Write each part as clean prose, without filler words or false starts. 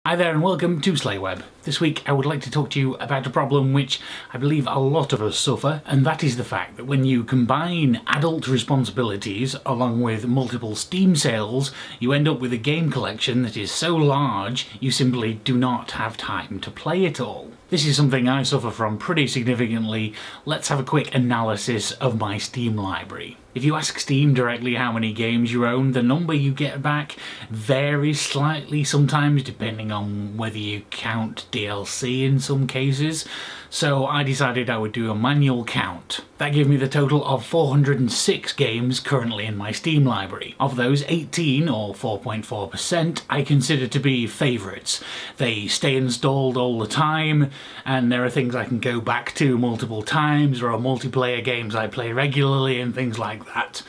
Hi there and welcome to Slayweb. This week I would like to talk to you about a problem which I believe a lot of us suffer, and that is the fact that when you combine adult responsibilities along with multiple Steam sales, you end up with a game collection that is so large you simply do not have time to play it all. This is something I suffer from pretty significantly. Let's have a quick analysis of my Steam library. If you ask Steam directly how many games you own, the number you get back varies slightly sometimes depending on whether you count DLC in some cases. So I decided I would do a manual count. That gave me the total of 406 games currently in my Steam library. Of those, 18 or 4.4% I consider to be favourites. They stay installed all the time and there are things I can go back to multiple times, or multiplayer games I play regularly and things like that.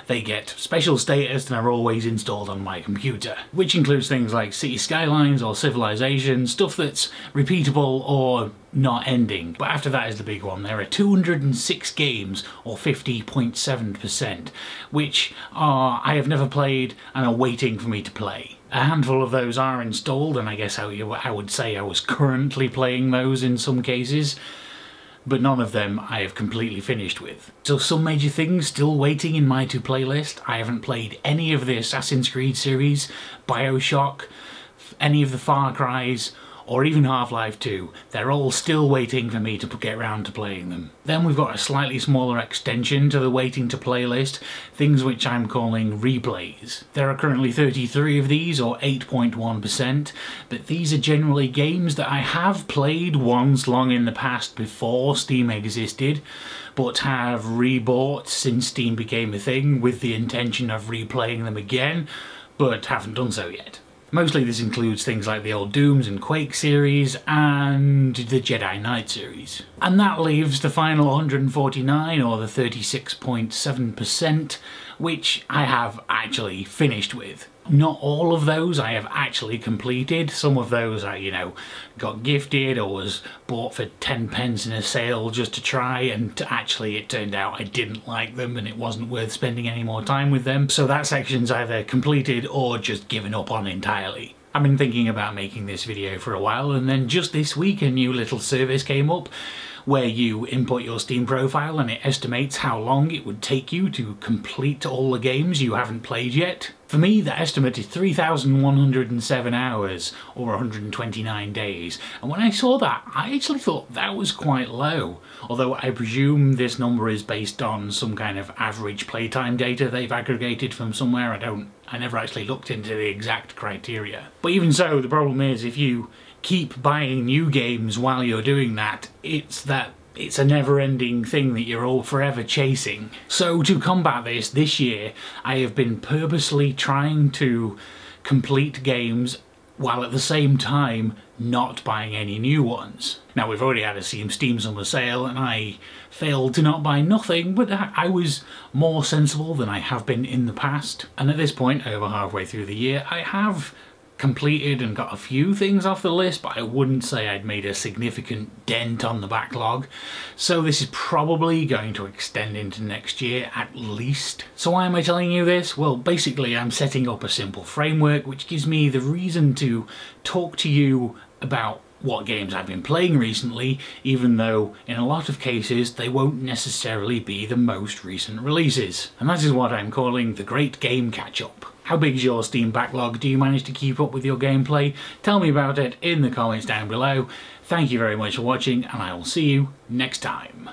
They get special status and are always installed on my computer, which includes things like City Skylines or Civilization, stuff that's repeatable or not ending. But after that is the big one. There are 206 games, or 50.7%, which I have never played and are waiting for me to play. A handful of those are installed, and I guess I would say I was currently playing those in some cases, but none of them I have completely finished with. So some major things still waiting in my to play list. I haven't played any of the Assassin's Creed series, BioShock, any of the Far Cry's, or even Half-Life 2. They're all still waiting for me to get around to playing them. Then we've got a slightly smaller extension to the waiting to play list, things which I'm calling replays. There are currently 33 of these, or 8.1%, but these are generally games that I have played once long in the past before Steam existed, but have rebought since Steam became a thing with the intention of replaying them again, but haven't done so yet. Mostly this includes things like the old Dooms and Quake series and the Jedi Knight series. And that leaves the final 149, or the 36.7%, which I have actually finished with. Not all of those I have actually completed. Some of those I, got gifted or was bought for 10 pence in a sale just to try, and actually it turned out I didn't like them and it wasn't worth spending any more time with them. So that section's either completed or just given up on entirely. I've been thinking about making this video for a while, and then just this week a new little service came up where you input your Steam profile and it estimates how long it would take you to complete all the games you haven't played yet. For me, the estimate is 3,107 hours, or 129 days, and when I saw that, I actually thought that was quite low, although I presume this number is based on some kind of average playtime data they've aggregated from somewhere. I never actually looked into the exact criteria. But even so, the problem is if you keep buying new games while you're doing that, it's a never-ending thing that you're all forever chasing. So to combat this year I have been purposely trying to complete games while at the same time not buying any new ones. Now we've already had a Steam Summer Sale and I failed to not buy nothing, but I was more sensible than I have been in the past. And at this point, over halfway through the year, I have completed and got a few things off the list, but I wouldn't say I'd made a significant dent on the backlog. So this is probably going to extend into next year at least. So why am I telling you this? Well, basically I'm setting up a simple framework which gives me the reason to talk to you about what games I've been playing recently, even though in a lot of cases they won't necessarily be the most recent releases. And that is what I'm calling the Great Game Catch-Up. How big is your Steam backlog? Do you manage to keep up with your gameplay? Tell me about it in the comments down below. Thank you very much for watching, and I will see you next time.